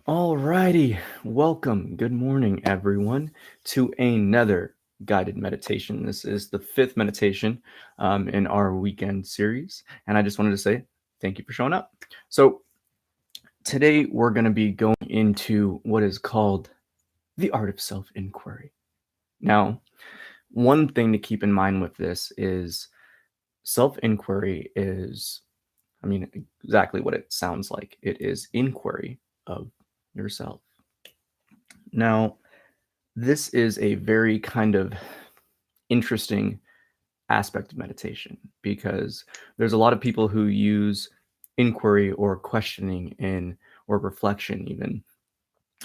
Alrighty, welcome. Good morning, everyone, to another guided meditation. This is the fifth meditation in our weekend series, and I just wanted to say thank you for showing up. So, today we're going to be going into what is called the art of self inquiry. Now, one thing to keep in mind with this is self inquiry is, exactly what it sounds like. It is inquiry of yourself. Now, this is a very kind of interesting aspect of meditation because there's a lot of people who use inquiry or questioning or reflection even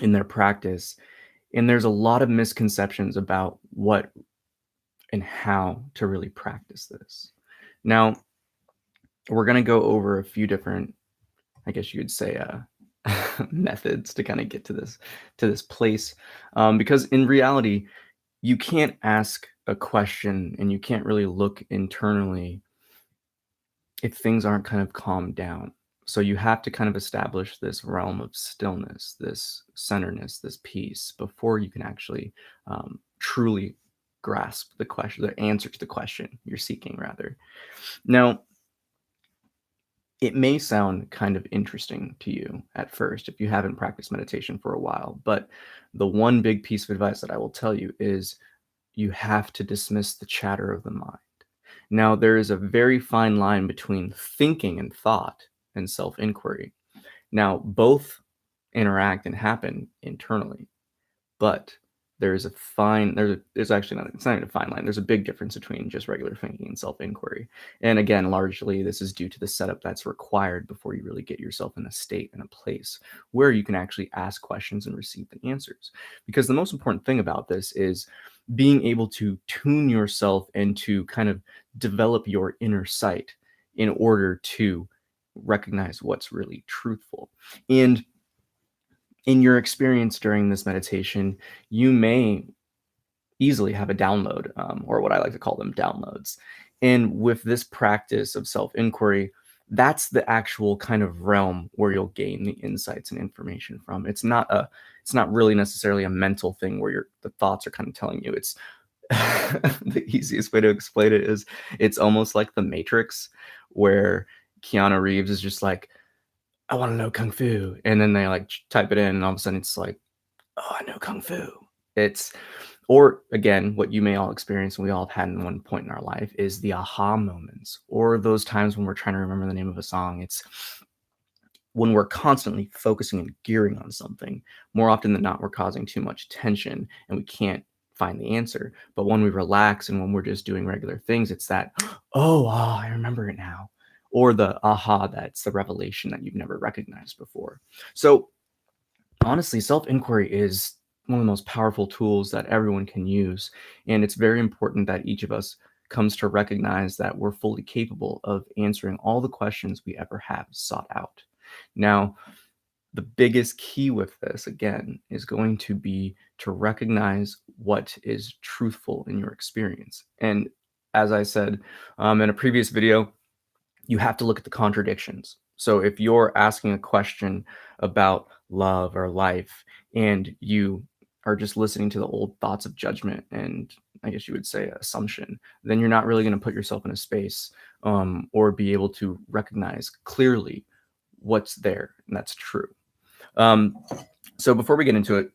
in their practice, and there's a lot of misconceptions about what and how to really practice this. Now, we're going to go over a few different, I guess you could say, methods to kind of get to this place, because in reality you can't ask a question and you can't really look internally if things aren't kind of calmed down. So you have to kind of establish this realm of stillness, this centeredness, this peace before you can actually truly grasp the question, the answer to the question you're seeking, rather. Now, it may sound kind of interesting to you at first if you haven't practiced meditation for a while, but the one big piece of advice that I will tell you is you have to dismiss the chatter of the mind. Now, there is a very fine line between thinking and thought and self inquiry. Now, both interact and happen internally, but there's actually not, it's not even a fine line. There's a big difference between just regular thinking and self inquiry. And again, largely this is due to the setup that's required before you really get yourself in a state and a place where you can actually ask questions and receive the answers. Because the most important thing about this is being able to tune yourself and to kind of develop your inner sight in order to recognize what's really truthful. And in your experience during this meditation, you may easily have a download, or what I like to call them downloads. And with this practice of self inquiry, that's the actual kind of realm where you'll gain the insights and information from. It's not really necessarily a mental thing where the thoughts are kind of telling you. It's the easiest way to explain it is it's almost like the Matrix, where Keanu Reeves is just like, I want to know kung fu, and then they like type it in, and all of a sudden it's like, oh, I know kung fu. It's Or again, what you may all experience and we all have had in one point in our life is the aha moments, or those times when we're trying to remember the name of a song. It's when we're constantly focusing and gearing on something. More often than not, we're causing too much tension and we can't find the answer. But when we relax and when we're just doing regular things, it's that, oh, I remember it now. Or the aha, that's the revelation that you've never recognized before. So honestly, self inquiry is one of the most powerful tools that everyone can use. And it's very important that each of us comes to recognize that we're fully capable of answering all the questions we ever have sought out. Now, the biggest key with this, again, is going to be to recognize what is truthful in your experience. And as I said in a previous video, you have to look at the contradictions. So if you're asking a question about love or life and you are just listening to the old thoughts of judgment and, I guess you would say, assumption, then you're not really going to put yourself in a space or be able to recognize clearly what's there and that's true. Um, so before we get into it,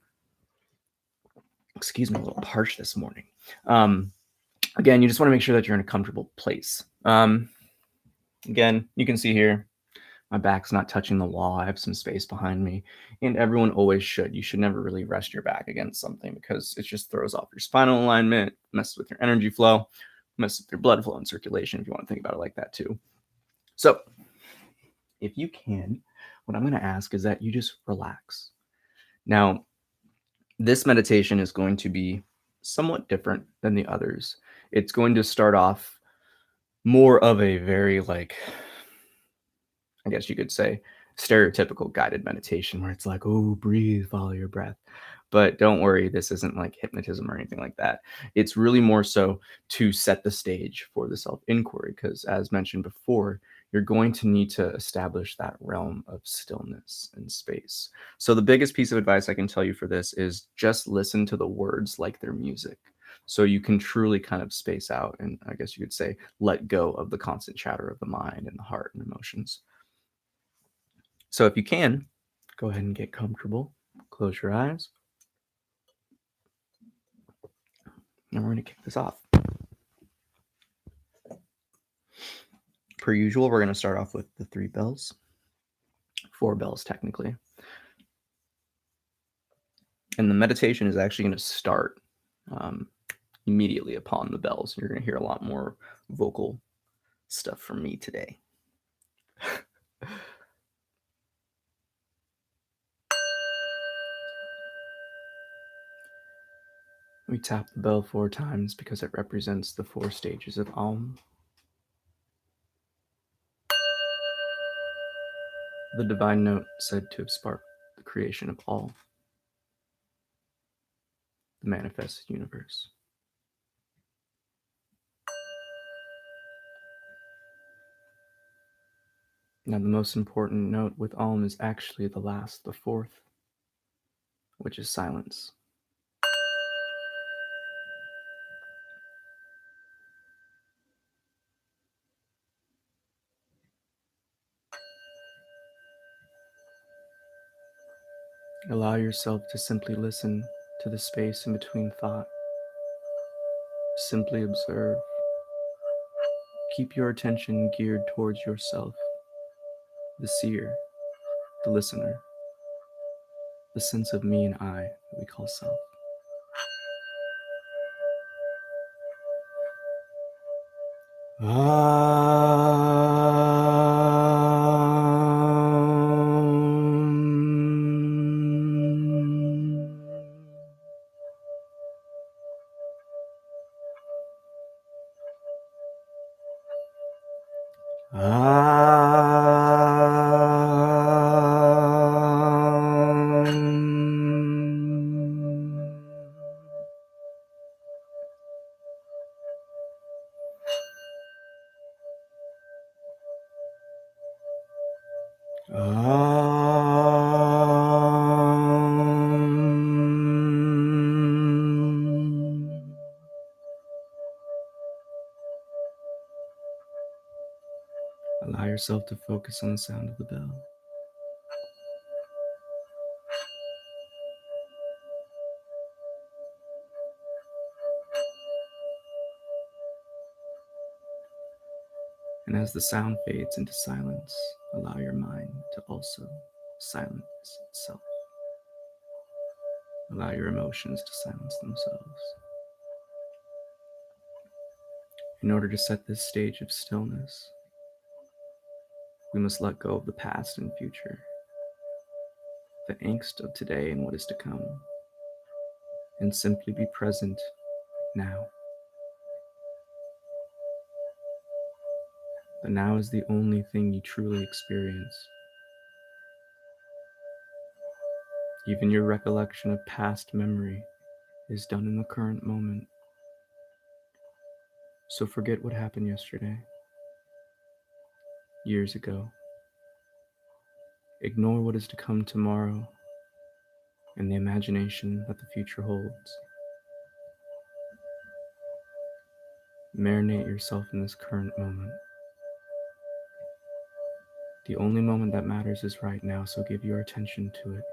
excuse me, a little parched this morning. Again, you just want to make sure that you're in a comfortable place. Again, you can see here, my back's not touching the wall. I have some space behind me, and everyone always should. You should never really rest your back against something because it just throws off your spinal alignment, messes with your energy flow, messes with your blood flow and circulation, if you want to think about it like that too. So if you can, what I'm going to ask is that you just relax. Now, this meditation is going to be somewhat different than the others. It's going to start off more of a very, like, I guess you could say, stereotypical guided meditation where it's like, oh, breathe, follow your breath. But don't worry, this isn't like hypnotism or anything like that. It's really more so to set the stage for the self inquiry, because as mentioned before, you're going to need to establish that realm of stillness and space. So the biggest piece of advice I can tell you for this is just listen to the words like they're music. So you can truly kind of space out and, I guess you could say, let go of the constant chatter of the mind and the heart and emotions. So if you can, go ahead and get comfortable. Close your eyes. And we're going to kick this off. Per usual, we're going to start off with the 3 bells. 4 bells, technically. And the meditation is actually going to start immediately upon the bells. You're going to hear a lot more vocal stuff from me today. We tap the bell 4 times because it represents the 4 stages of Aum. The divine note said to have sparked the creation of all, the manifested universe. Now, the most important note with Aum is actually the last, the 4th, which is silence. Allow yourself to simply listen to the space in between thought. Simply observe. Keep your attention geared towards yourself, the seer, the listener, the sense of me and I that we call self. Allow yourself to focus on the sound of the bell. And as the sound fades into silence, allow your mind to also silence itself. Allow your emotions to silence themselves. In order to set this stage of stillness, we must let go of the past and future, the angst of today and what is to come, and simply be present now. The now is the only thing you truly experience. Even your recollection of past memory is done in the current moment. So forget what happened yesterday, years ago. Ignore what is to come tomorrow and the imagination that the future holds. Marinate yourself in this current moment. The only moment that matters is right now, so give your attention to it,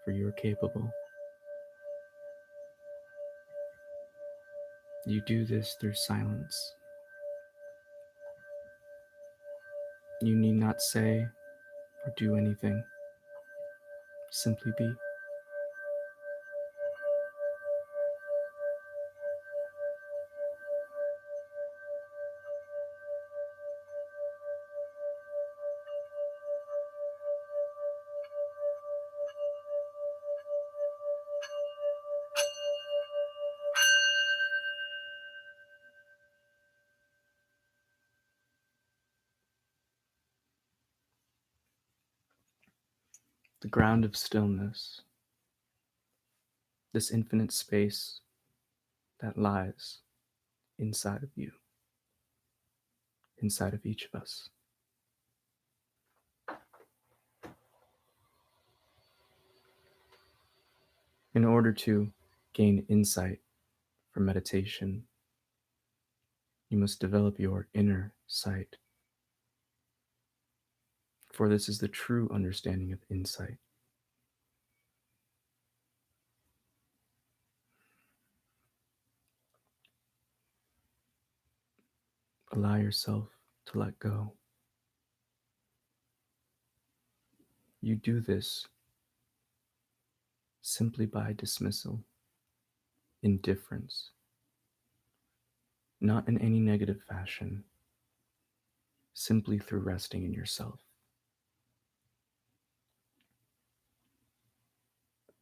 for you are capable. You do this through silence. You need not say or do anything. Simply be. The ground of stillness, this infinite space that lies inside of you, inside of each of us. In order to gain insight from meditation, you must develop your inner sight, for this is the true understanding of insight. Allow yourself to let go. You do this simply by dismissal, indifference, not in any negative fashion, simply through resting in yourself.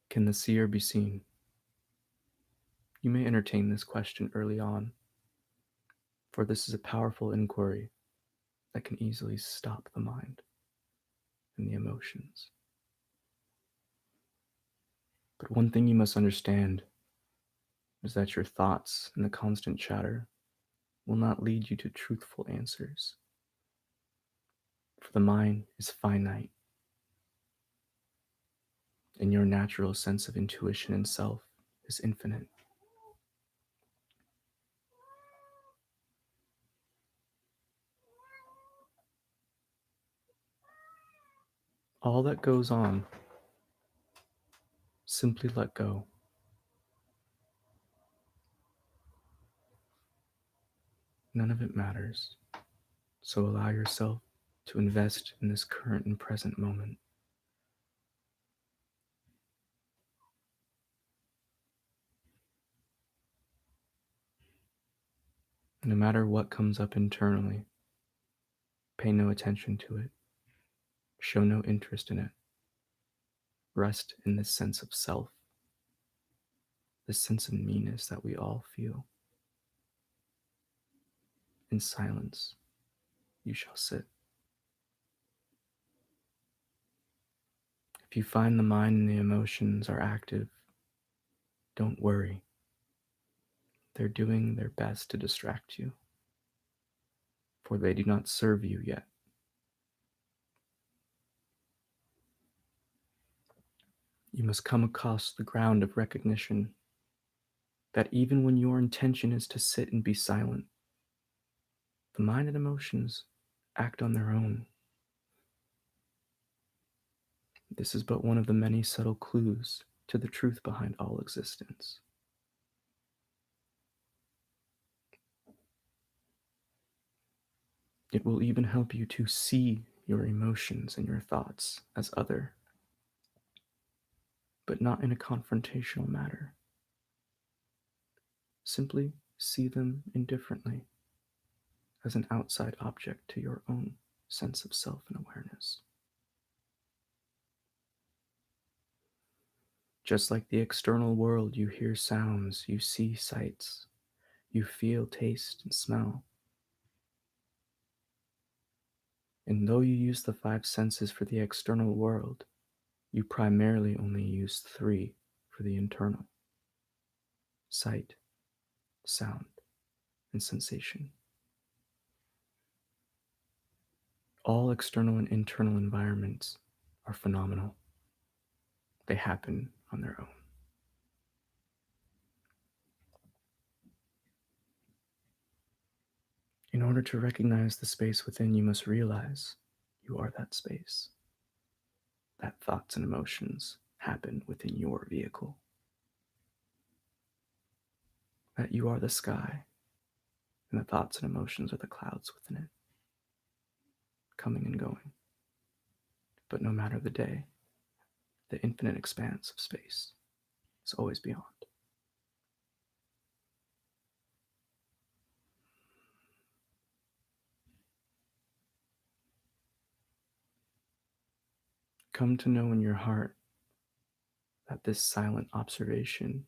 Can the seer be seen? You may entertain this question early on, for this is a powerful inquiry that can easily stop the mind and the emotions. But one thing you must understand is that your thoughts and the constant chatter will not lead you to truthful answers, for the mind is finite, and your natural sense of intuition and self is infinite. All that goes on, simply let go. None of it matters. So allow yourself to invest in this current and present moment. No matter what comes up internally, pay no attention to it. Show no interest in it. Rest in this sense of self, this sense of meanness that we all feel. In silence, you shall sit. If you find the mind and the emotions are active, don't worry. They're doing their best to distract you, for they do not serve you yet. You must come across the ground of recognition that even when your intention is to sit and be silent, the mind and emotions act on their own. This is but one of the many subtle clues to the truth behind all existence. It will even help you to see your emotions and your thoughts as other, but not in a confrontational manner. Simply see them indifferently as an outside object to your own sense of self and awareness. Just like the external world, you hear sounds, you see sights, you feel, taste, and smell. And though you use the five senses for the external world, you primarily only use three for the internal: sight, sound, and sensation. All external and internal environments are phenomenal. They happen on their own. In order to recognize the space within, you must realize you are that space. That thoughts and emotions happen within your vehicle. That you are the sky, and the thoughts and emotions are the clouds within it, coming and going. But no matter the day, the infinite expanse of space is always beyond. Come to know in your heart that this silent observation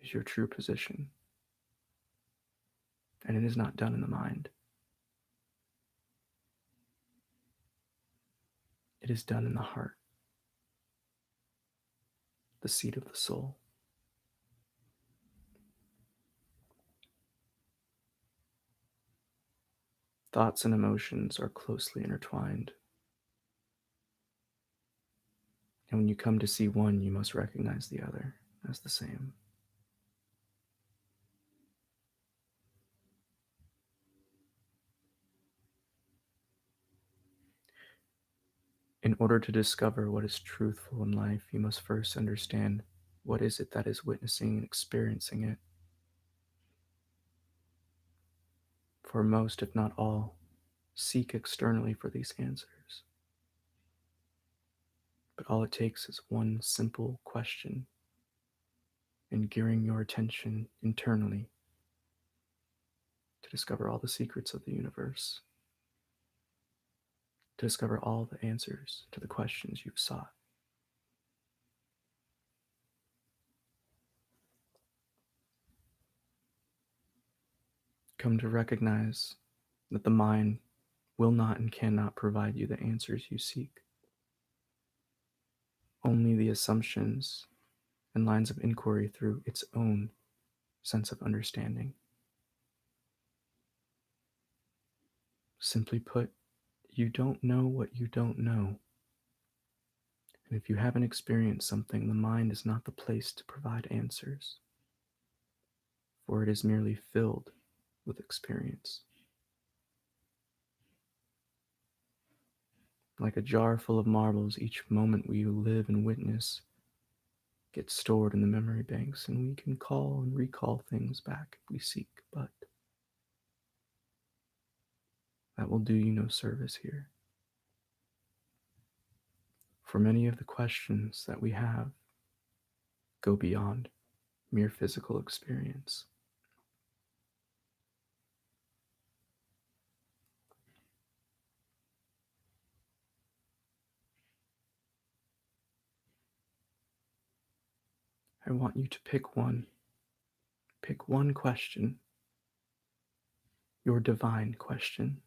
is your true position, and it is not done in the mind. It is done in the heart, the seat of the soul. Thoughts and emotions are closely intertwined, And when you come to see one, you must recognize the other as the same. In order to discover what is truthful in life, you must first understand what is it that is witnessing and experiencing it. For most, if not all, seek externally for these answers. But all it takes is one simple question and gearing your attention internally to discover all the secrets of the universe, to discover all the answers to the questions you've sought. Come to recognize that the mind will not and cannot provide you the answers you seek. Only the assumptions and lines of inquiry through its own sense of understanding. Simply put, you don't know what you don't know. And if you haven't experienced something, the mind is not the place to provide answers, for it is merely filled with experience. Like a jar full of marbles, each moment we live and witness gets stored in the memory banks, and we can call and recall things back if we seek, but that will do you no service here. For many of the questions that we have go beyond mere physical experience. I want you to pick one. Pick one question, your divine question,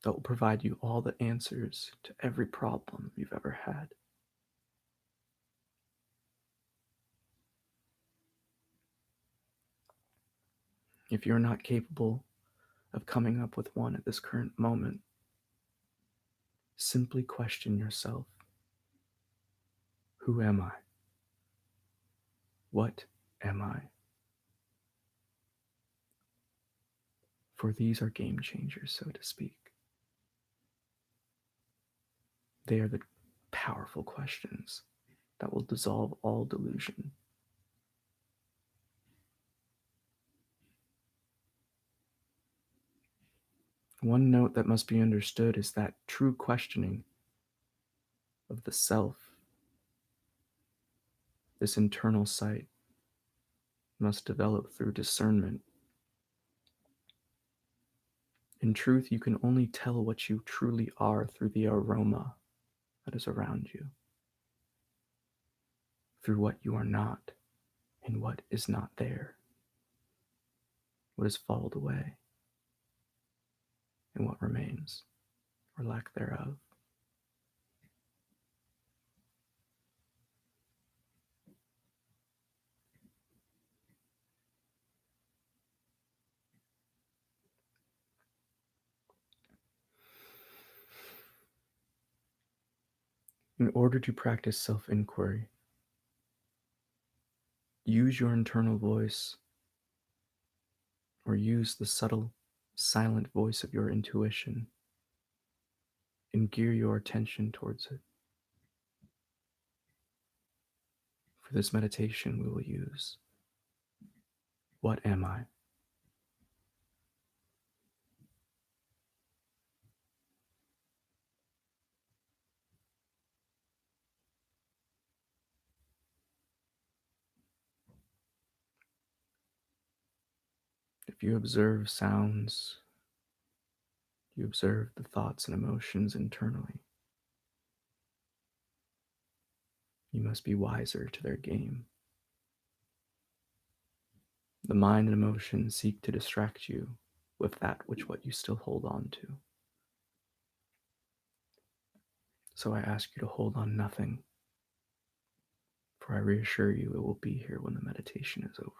that will provide you all the answers to every problem you've ever had. If you're not capable of coming up with one at this current moment, simply question yourself. Who am I? What am I? For these are game changers, so to speak. They are the powerful questions that will dissolve all delusion. One note that must be understood is that true questioning of the self, this internal sight, must develop through discernment. In truth, you can only tell what you truly are through the aroma that is around you, through what you are not and what is not there, what is falled away, and what remains, or lack thereof. In order to practice self-inquiry, use your internal voice, or use the subtle, silent voice of your intuition, and gear your attention towards it. For this meditation, we will use what am I? If you observe sounds, you observe the thoughts and emotions internally. You must be wiser to their game. The mind and emotion seek to distract you with that which what you still hold on to. So I ask you to hold on nothing, for I reassure you it will be here when the meditation is over.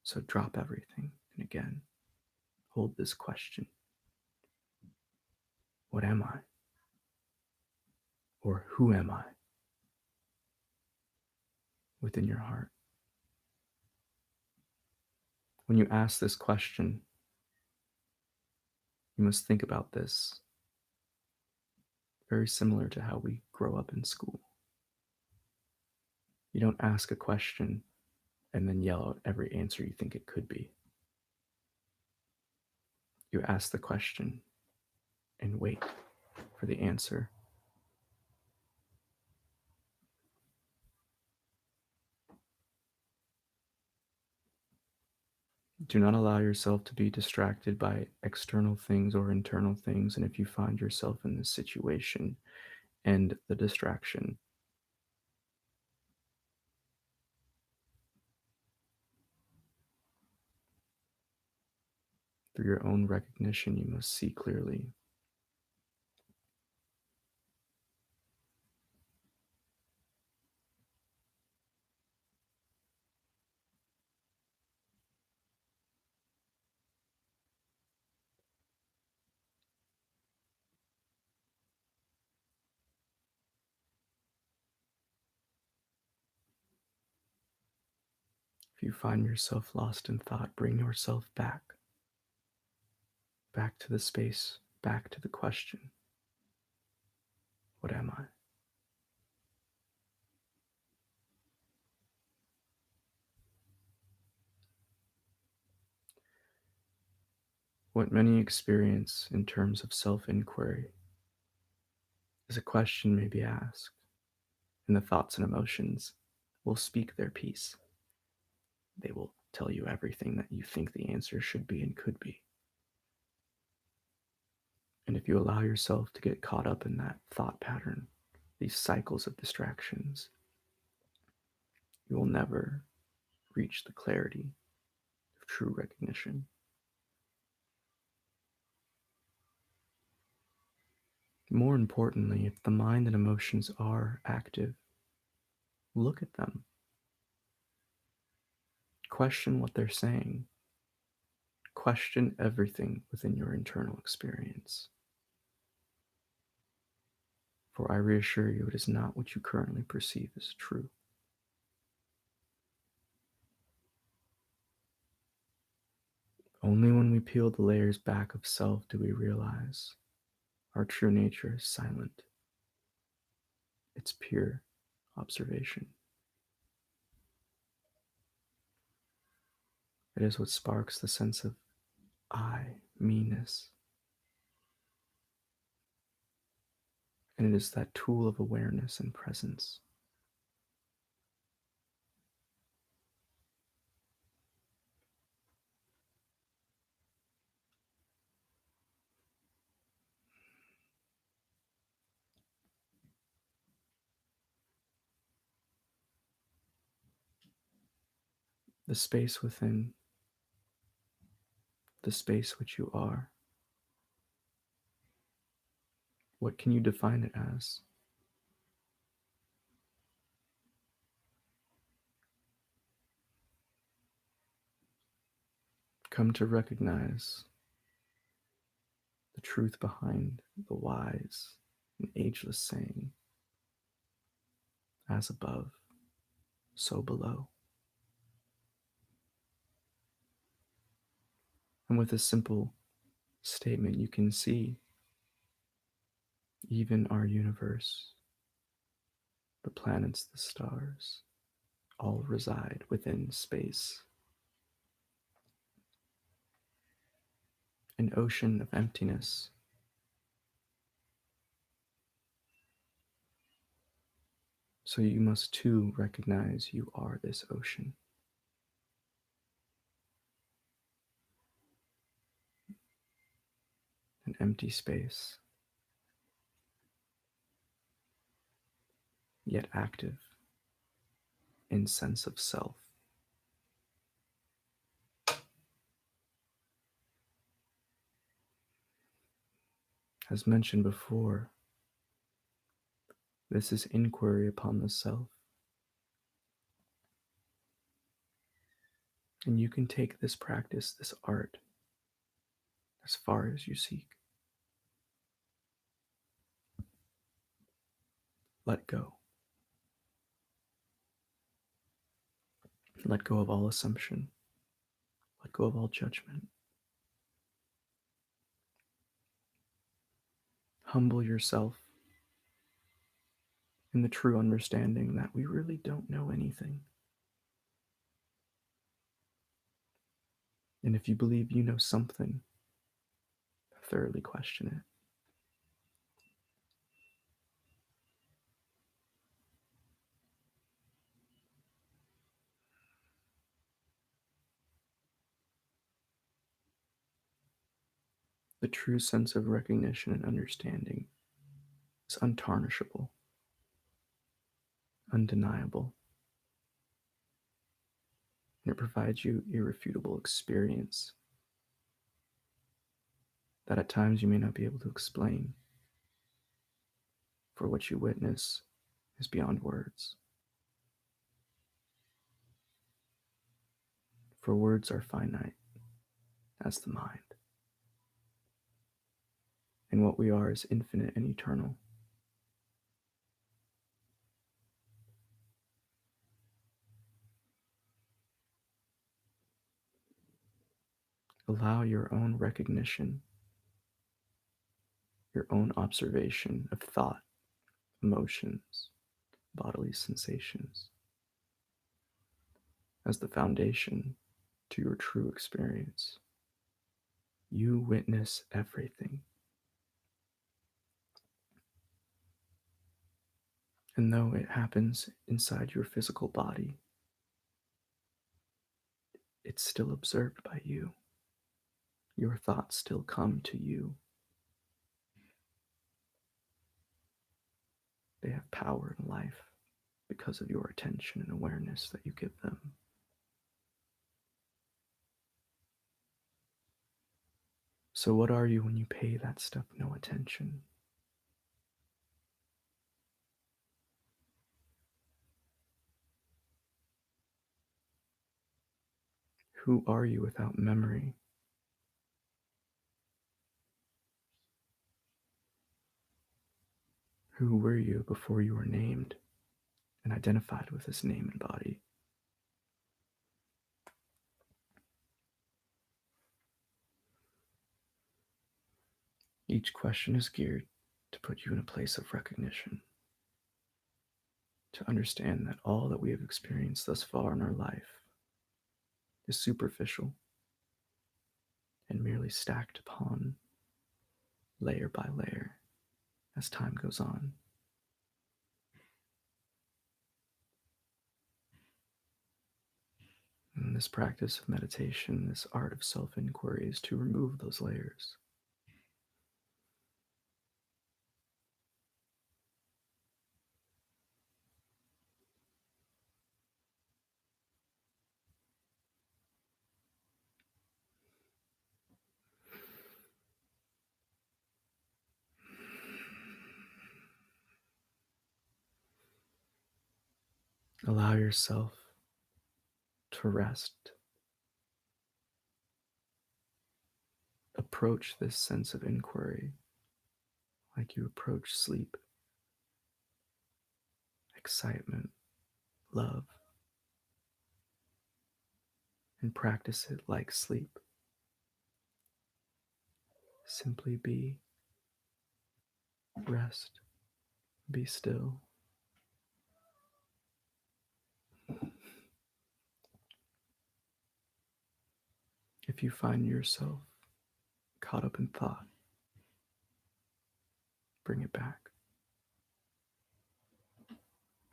So drop everything, and again, hold this question. What am I? Or who am I within your heart? When you ask this question, you must think about this very similar to how we grow up in school. You don't ask a question and then yell out every answer you think it could be. You ask the question and wait for the answer. Do not allow yourself to be distracted by external things or internal things. And if you find yourself in this situation, end the distraction. Through your own recognition, you must see clearly. If you find yourself lost in thought, bring yourself back. Back to the space, back to the question. What am I? What many experience in terms of self-inquiry is a question may be asked, and the thoughts and emotions will speak their piece. They will tell you everything that you think the answer should be and could be. And if you allow yourself to get caught up in that thought pattern, these cycles of distractions, you will never reach the clarity of true recognition. More importantly, if the mind and emotions are active, look at them. Question what they're saying. Question everything within your internal experience. For I reassure you, it is not what you currently perceive as true. Only when we peel the layers back of self do we realize our true nature is silent. It's pure observation. It is what sparks the sense of I, me-ness. And it is that tool of awareness and presence. The space within, the space which you are. What can you define it as? Come to recognize the truth behind the wise and ageless saying, as above, so below. And with a simple statement, you can see even our universe, the planets, the stars, all reside within space. An ocean of emptiness. So you must too recognize you are this ocean. An empty space, yet active in sense of self. As mentioned before, this is inquiry upon the self. And you can take this practice, this art, as far as you seek. let go. Let go of all assumption. Let go of all judgment. Humble yourself in the true understanding that we really don't know anything. And if you believe you know something, thoroughly question it. The true sense of recognition and understanding is untarnishable, undeniable, and it provides you irrefutable experience that at times you may not be able to explain, for what you witness is beyond words. For words are finite as the mind, and what we are is infinite and eternal. Allow your own recognition, your own observation of thought, emotions, bodily sensations as the foundation to your true experience. You witness everything. And though it happens inside your physical body, it's still observed by you. Your thoughts still come to you. They have power in life because of your attention and awareness that you give them. So, what are you when you pay that stuff no attention? Who are you without memory? Who were you before you were named and identified with this name and body? Each question is geared to put you in a place of recognition, to understand that all that we have experienced thus far in our life is superficial and merely stacked upon layer by layer as time goes on. And this practice of meditation, this art of self-inquiry, is to remove those layers. Allow yourself to rest. Approach this sense of inquiry like you approach sleep, excitement, love, and practice it like sleep. Simply be, rest, be still. If you find yourself caught up in thought, bring it back.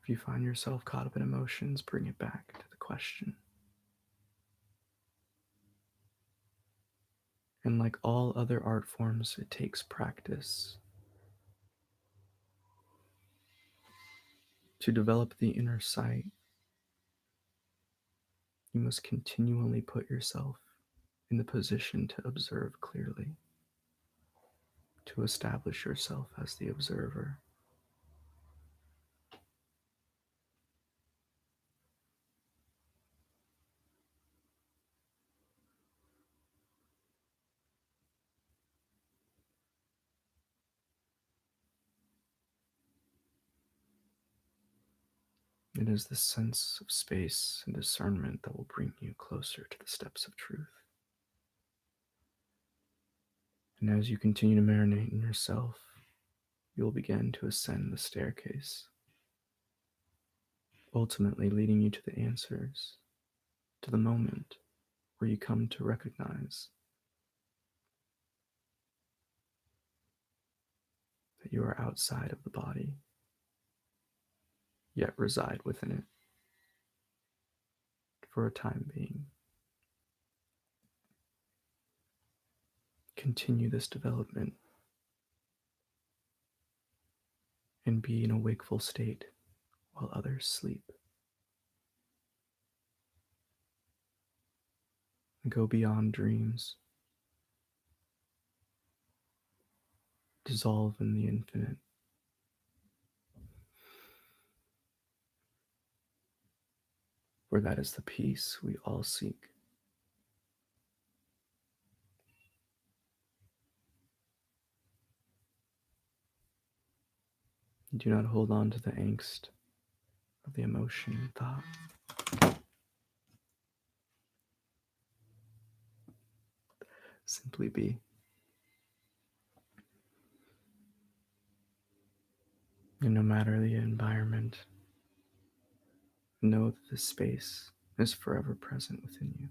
If you find yourself caught up in emotions, bring it back to the question. And like all other art forms, it takes practice to develop the inner sight. You must continually put yourself in the position to observe clearly, to establish yourself as the observer. It is the sense of space and discernment that will bring you closer to the steps of truth. And as you continue to marinate in yourself, you'll begin to ascend the staircase, ultimately leading you to the answers, to the moment where you come to recognize that you are outside of the body, yet reside within it for a time being. Continue this development and be in a wakeful state while others sleep. Go beyond dreams, dissolve in the infinite. For that is the peace we all seek. Do not hold on to the angst of the emotion and thought. Simply be. And no matter the environment, know that this space is forever present within you.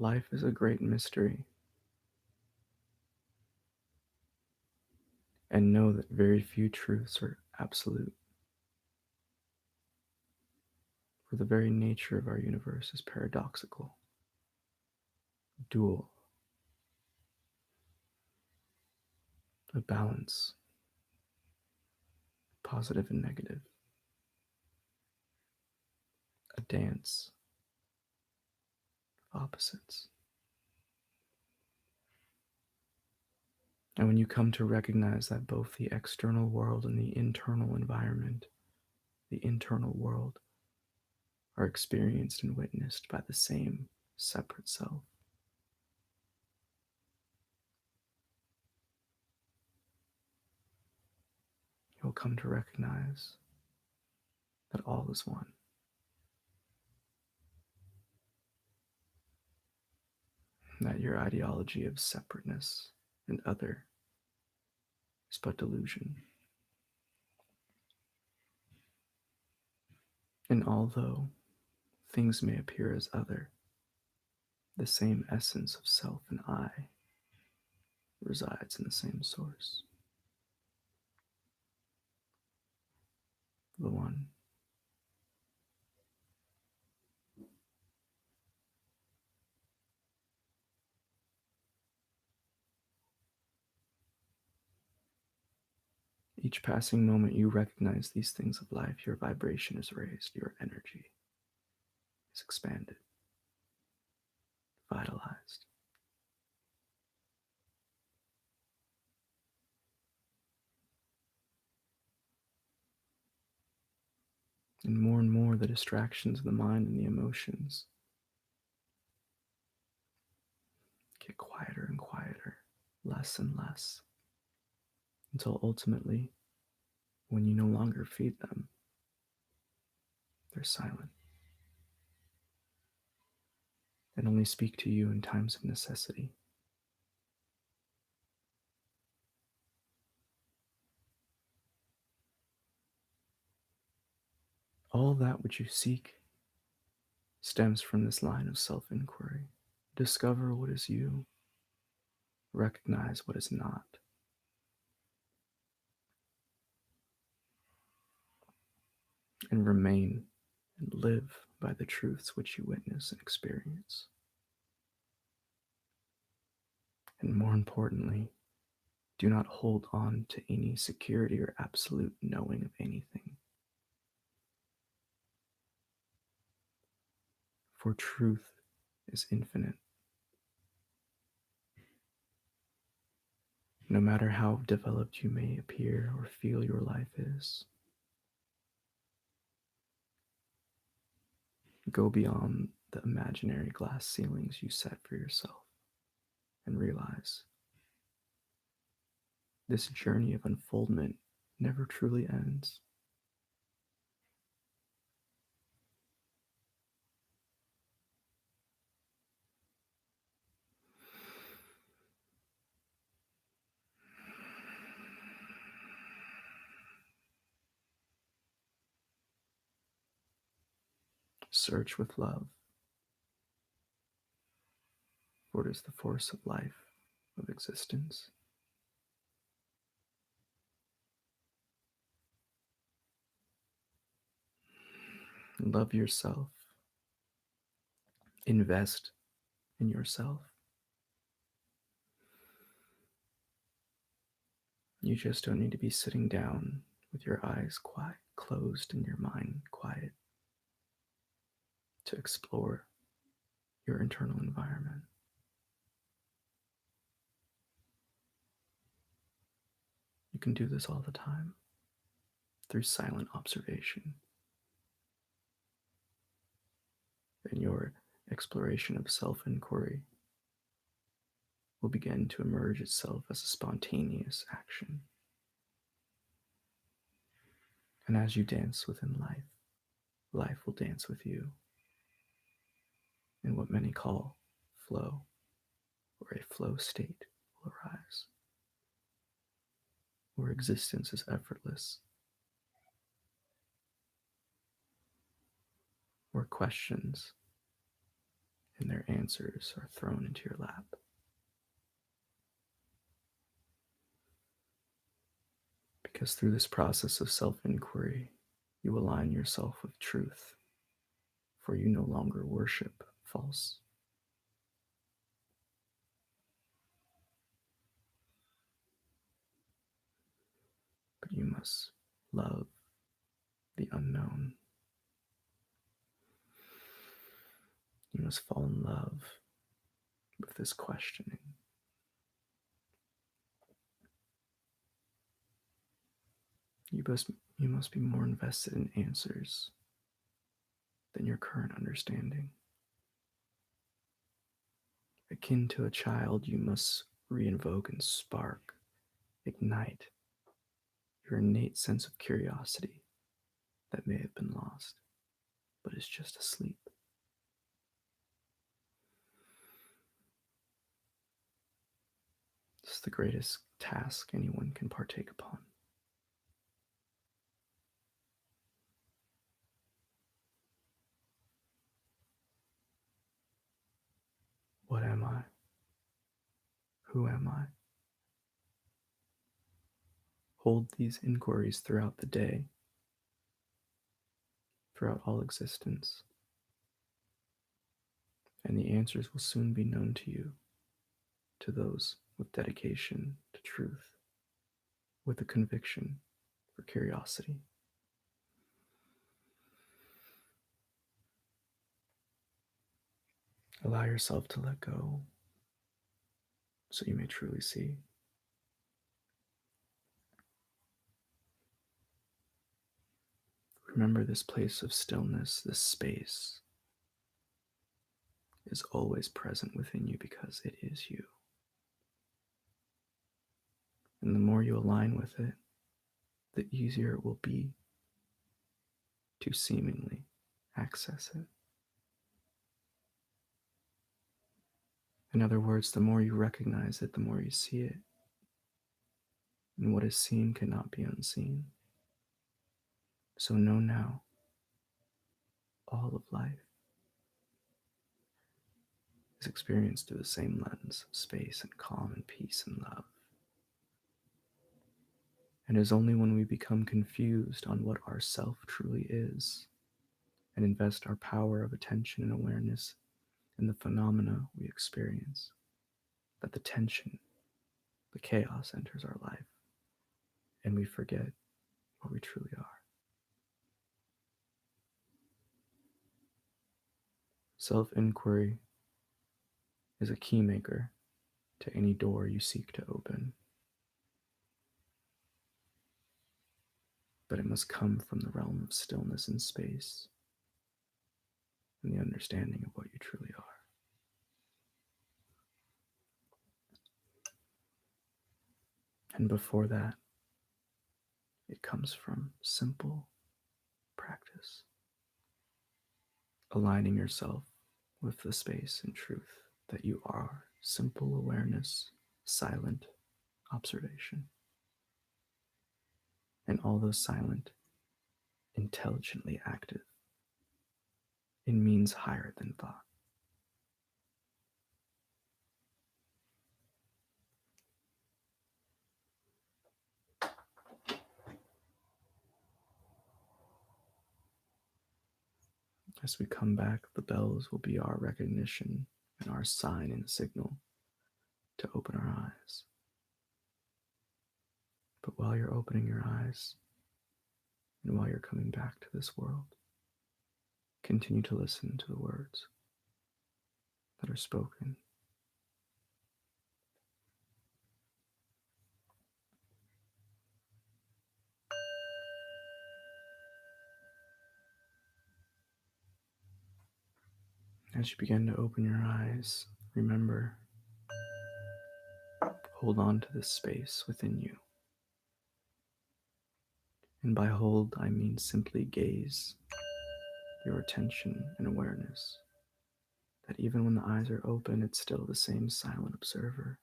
Life is a great mystery, and know that very few truths are absolute. For the very nature of our universe is paradoxical, dual, a balance, positive and negative, a dance of opposites. And when you come to recognize that both the external world and the internal environment, the internal world, are experienced and witnessed by the same separate self, you'll come to recognize that all is one. That your ideology of separateness and other is but delusion. And although things may appear as other, the same essence of self and I resides in the same source. The one. Each passing moment you recognize these things of life, your vibration is raised, your energy is expanded, vitalized. And more the distractions of the mind and the emotions get quieter and quieter, less and less, until ultimately, when you no longer feed them, they're silent and only speak to you in times of necessity. All that which you seek stems from this line of self-inquiry. Discover what is you, recognize what is not, and remain and live by the truths which you witness and experience. And more importantly, do not hold on to any security or absolute knowing of anything. For truth is infinite. No matter how developed you may appear or feel your life is, go beyond the imaginary glass ceilings you set for yourself and realize this journey of unfoldment never truly ends. Search with love, for it is the force of life, of existence. Love yourself. Invest in yourself. You just don't need to be sitting down with your eyes quiet, closed, and your mind quiet to explore your internal environment. You can do this all the time through silent observation. And your exploration of self inquiry will begin to emerge itself as a spontaneous action. And as you dance within life, life will dance with you in what many call flow, or a flow state will arise, where existence is effortless, where questions and their answers are thrown into your lap. Because through this process of self inquiry, you align yourself with truth, for you no longer worship false. But you must love the unknown. You must fall in love with this questioning. You must be more invested in answers than your current understanding. Akin to a child, you must reinvoke and spark, ignite your innate sense of curiosity that may have been lost, but is just asleep. This is the greatest task anyone can partake upon. What am I? Who am I? Hold these inquiries throughout the day, throughout all existence, and the answers will soon be known to you, to those with dedication to truth, with a conviction for curiosity. Allow yourself to let go so you may truly see. Remember, this place of stillness, this space, is always present within you because it is you. And the more you align with it, the easier it will be to seemingly access it. In other words, the more you recognize it, the more you see it. And what is seen cannot be unseen. So know now, all of life is experienced through the same lens of space and calm and peace and love. And it is only when we become confused on what our self truly is and invest our power of attention and awareness in the phenomena we experience that the tension, the chaos enters our life, and we forget what we truly are. Self inquiry is a keymaker to any door you seek to open, but it must come from the realm of stillness and space. and the understanding of what you truly are. And before that, it comes from simple practice, aligning yourself with the space and truth that you are simple awareness, silent observation, and although silent, intelligently active in means higher than thought. As we come back, the bells will be our recognition and our sign and signal to open our eyes. But while you're opening your eyes and while you're coming back to this world, continue to listen to the words that are spoken. As you begin to open your eyes, remember, hold on to this space within you. And by hold, I mean simply gaze your attention and awareness. That even when the eyes are open, it's still the same silent observer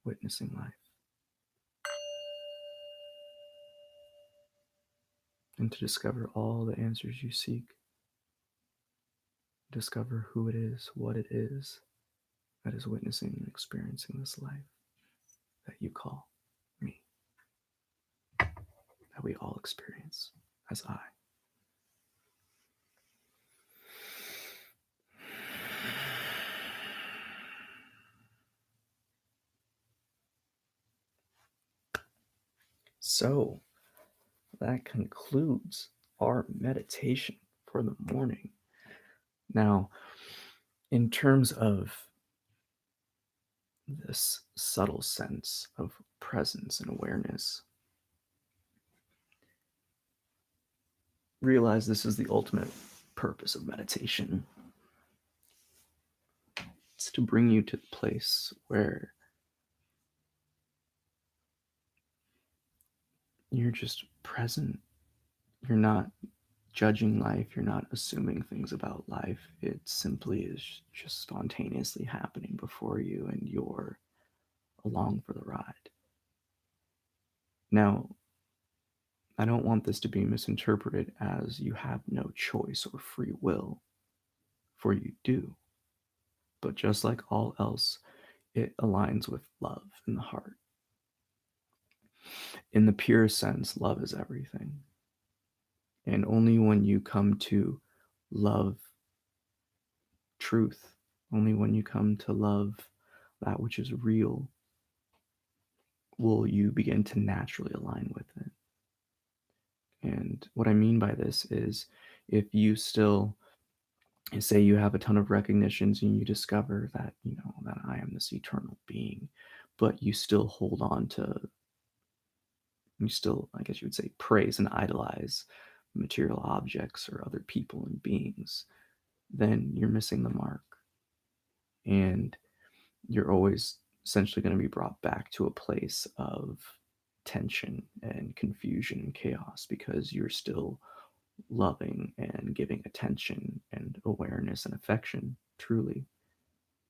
witnessing life. And to discover all the answers you seek, discover who it is, what it is that is witnessing and experiencing this life that you call me, that we all experience as I. So that concludes our meditation for the morning. Now, in terms of this subtle sense of presence and awareness, realize this is the ultimate purpose of meditation. It's to bring you to the place where you're just present. You're not judging life. You're not assuming things about life. It simply is just spontaneously happening before you, and you're along for the ride. Now, I don't want this to be misinterpreted as you have no choice or free will, for you do. But just like all else, it aligns with love in the heart. In the pure sense, love is everything. And only when you come to love truth, only when you come to love that which is real, will you begin to naturally align with it. And what I mean by this is, if you still say you have a ton of recognitions and you discover that, that I am this eternal being, but you still hold on to, you still, I guess you would say, praise and idolize material objects or other people and beings, then you're missing the mark. And you're always essentially going to be brought back to a place of tension and confusion and chaos, because you're still loving and giving attention and awareness and affection truly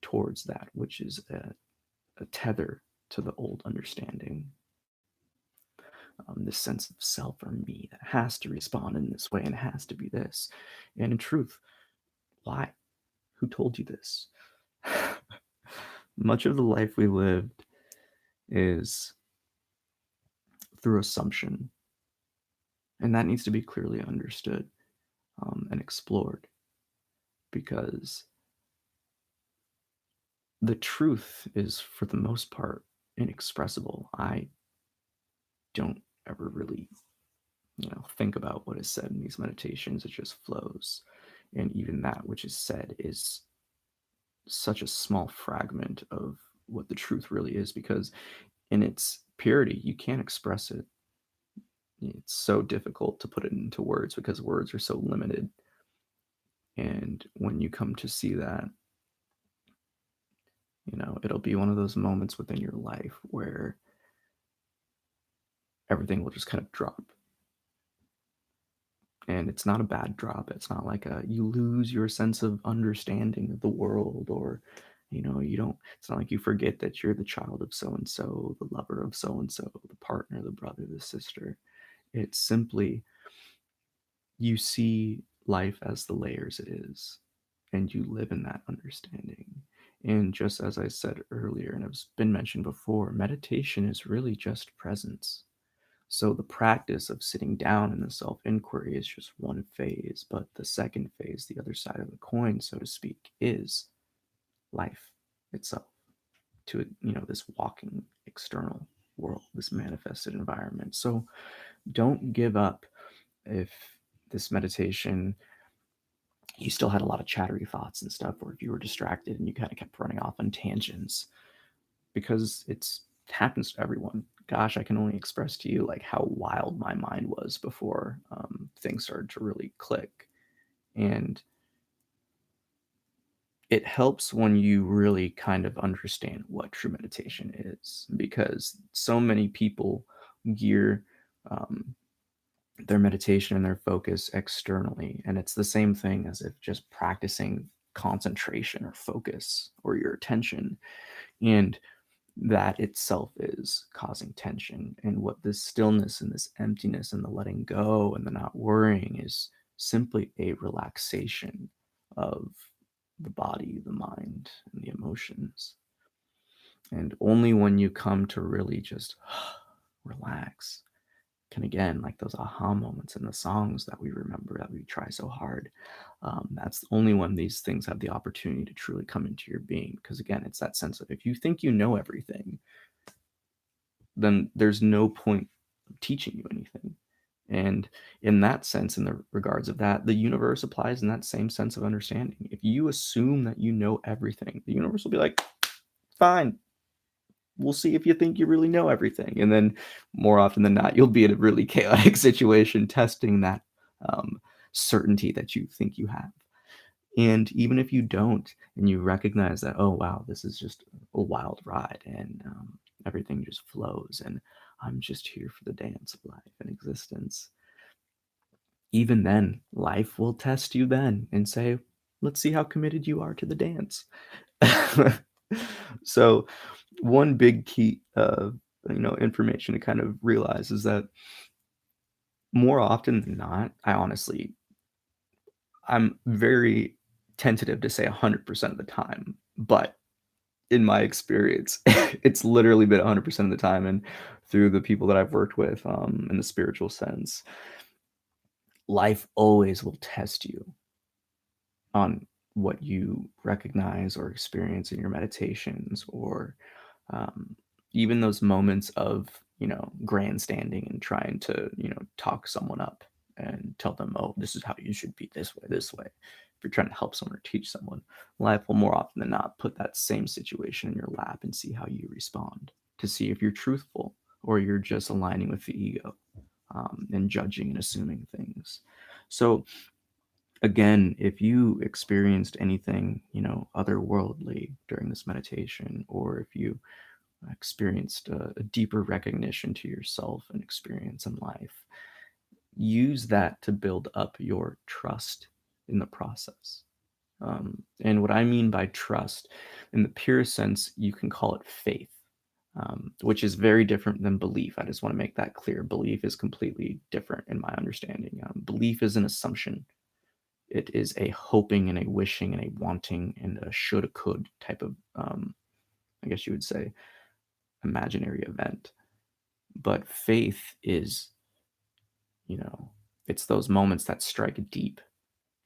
towards that which is a tether to the old understanding. This sense of self or me that has to respond in this way and has to be this. And in truth, why? Who told you this? Much of the life we lived is through assumption, and that needs to be clearly understood and explored, because the truth is, for the most part, inexpressible. I don't ever really, think about what is said in these meditations. It just flows. And even that which is said is such a small fragment of what the truth really is, because in its purity, you can't express it. It's so difficult to put it into words because words are so limited. And when you come to see that, it'll be one of those moments within your life where everything will just kind of drop. And it's not a bad drop. It's not like you lose your sense of understanding of the world, or you don't, it's not like you forget that you're the child of so and so, the lover of so and so, the partner, the brother, the sister. It's simply you see life as the layers it is, and you live in that understanding. And just as I said earlier, and it's been mentioned before, meditation is really just presence. So the practice of sitting down in the self inquiry is just one phase, but the second phase, the other side of the coin, so to speak, is life itself. To this walking external world, this manifested environment. So don't give up if this meditation you still had a lot of chattery thoughts and stuff, or if you were distracted and you kind of kept running off on tangents, because it happens to everyone. Gosh, I can only express to you like how wild my mind was before things started to really click. And it helps when you really kind of understand what true meditation is, because so many people gear um, their meditation and their focus externally. And it's the same thing as if just practicing concentration or focus or your attention. And that itself is causing tension. And what this stillness and this emptiness and the letting go and the not worrying is simply a relaxation of the body, the mind, and the emotions. And only when you come to really just relax can, again, like those aha moments in the songs that we remember that we try so hard, that's only when these things have the opportunity to truly come into your being. Because again, it's that sense of if you think you know everything, then there's no point teaching you anything. And in that sense, in the regards of that, the universe applies in that same sense of understanding. If you assume that you know everything, the universe will be like, fine, we'll see if you think you really know everything. And then more often than not, you'll be in a really chaotic situation testing that um, certainty that you think you have. And even if you don't, and you recognize that, oh, wow, this is just a wild ride, and everything just flows, and I'm just here for the dance of life and existence. Even then, life will test you then and say, let's see how committed you are to the dance. So, one big key information to kind of realize is that more often than not, I'm very tentative to say 100% of the time, but in my experience, it's literally been 100% of the time, and through the people that I've worked with, in the spiritual sense, life always will test you on what you recognize or experience in your meditations, or um, even those moments of grandstanding and trying to talk someone up and tell them, oh, this is how you should be, this way. If you're trying to help someone or teach someone, life will more often than not put that same situation in your lap and see how you respond, to see if you're truthful or you're just aligning with the ego, and judging and assuming things. So again, if you experienced anything otherworldly during this meditation, or if you experienced a deeper recognition to yourself and experience in life, use that to build up your trust in the process. And what I mean by trust, in the purest sense, you can call it faith, which is very different than belief. I just want to make that clear. Belief is completely different in my understanding. Belief is an assumption. It is a hoping and a wishing and a wanting and a shoulda could type of, I guess you would say, imaginary event. But faith is, you know, it's those moments that strike deep,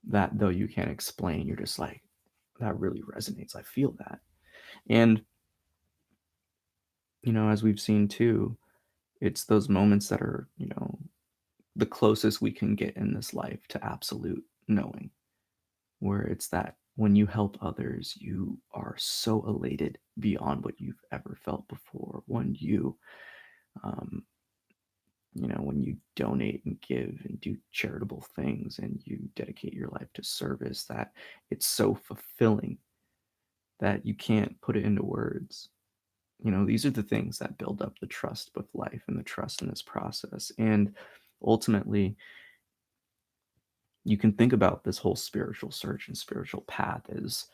that though you can't explain, you're just like, that really resonates. I feel that. And, as we've seen too, it's those moments that are, the closest we can get in this life to absolute knowing, where it's that when you help others, you are so elated beyond what you've ever felt before. When you um, when you donate and give and do charitable things and you dedicate your life to service, that it's so fulfilling that you can't put it into words. These are the things that build up the trust with life and the trust in this process. And ultimately, you can think about this whole spiritual search and spiritual path as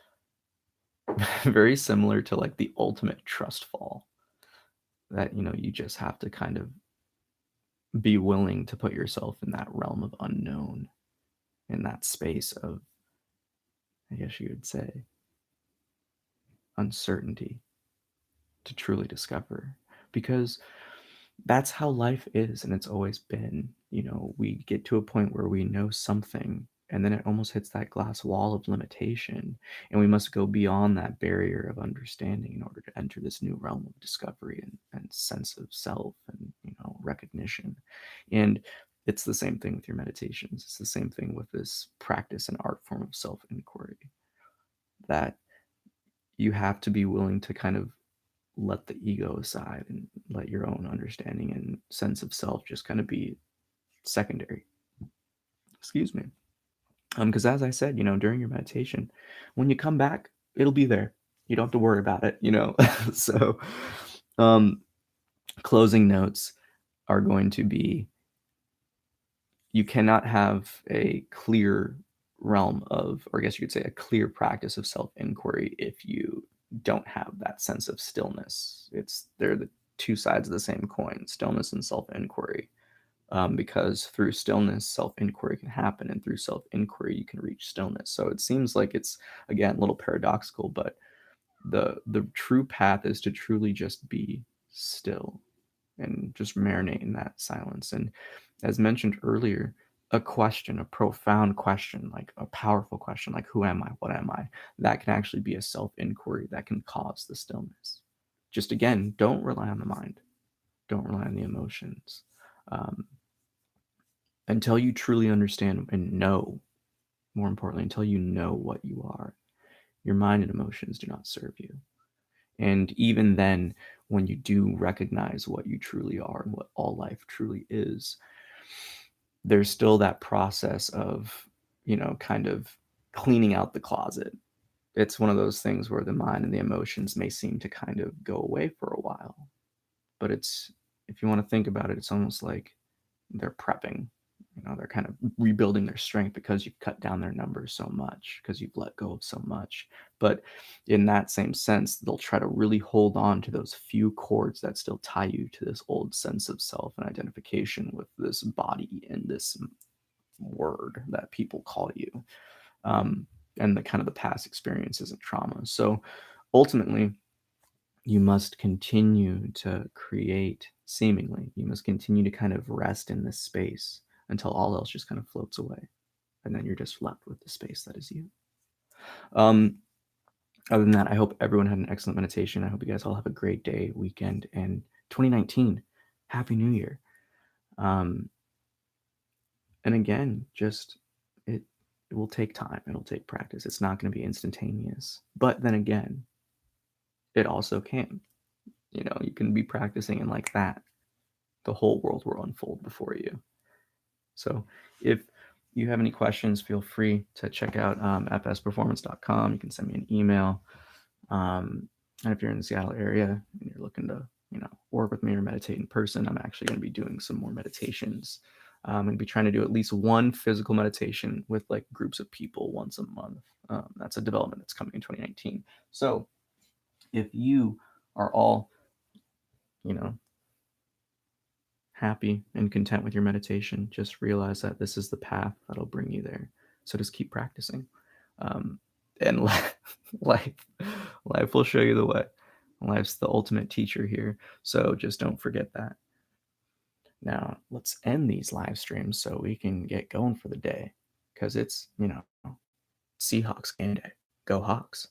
very similar to like the ultimate trust fall, that you just have to kind of be willing to put yourself in that realm of unknown, in that space of, I guess you would say, uncertainty, to truly discover. Because that's how life is, and it's always been. We get to a point where we know something, and then it almost hits that glass wall of limitation, and we must go beyond that barrier of understanding in order to enter this new realm of discovery and sense of self and recognition. And it's the same thing with your meditations. It's the same thing with this practice and art form of self inquiry, that you have to be willing to kind of let the ego aside and let your own understanding and sense of self just kind of be secondary. Excuse me. Because as I said, during your meditation, when you come back, it'll be there. You don't have to worry about it. So, um, closing notes are going to be: you cannot have a clear realm of, or I guess you could say, a clear practice of self inquiry if you don't have that sense of stillness. They're the two sides of the same coin: stillness and self inquiry. Because through stillness, self inquiry can happen, and through self inquiry, you can reach stillness. So it seems like it's, again, a little paradoxical, but the true path is to truly just be still and just marinate in that silence. And as mentioned earlier, a question, a profound question, like a powerful question, like who am I? What am I? That can actually be a self inquiry that can cause the stillness. Just again, don't rely on the mind, don't rely on the emotions. Um, until you truly understand and know, more importantly, until you know what you are, your mind and emotions do not serve you. And even then, when you do recognize what you truly are and what all life truly is, there's still that process of, kind of cleaning out the closet. It's one of those things where the mind and the emotions may seem to kind of go away for a while. But if you want to think about it, it's almost like they're prepping. They're kind of rebuilding their strength because you've cut down their numbers so much, because you've let go of so much. But in that same sense, they'll try to really hold on to those few cords that still tie you to this old sense of self and identification with this body and this word that people call you, um, and the kind of the past experiences and trauma. So ultimately, you must continue to create. Seemingly, you must continue to kind of rest in this space until all else just kind of floats away, and then you're just left with the space that is you. um Other than that, I hope everyone had an excellent meditation. I hope you guys all have a great day, weekend, and 2019, happy new year. um and again, just it it will take time, it'll take practice, it's not going to be instantaneous, but then again, it also can. You can be practicing, and like that, the whole world will unfold before you. So if you have any questions, feel free to check out fsperformance.com. You can send me an email. And if you're in the Seattle area and you're looking to, work with me or meditate in person, I'm actually going to be doing some more meditations. I'm going to be trying to do at least one physical meditation with like groups of people once a month. That's a development that's coming in 2019. So if you are all, you know, happy and content with your meditation, just realize that this is the path that'll bring you there. So just keep practicing. And life, life will show you the way. Life's the ultimate teacher here. So just don't forget that. Now, let's end these live streams so we can get going for the day, because it's, Seahawks game day. Go Hawks.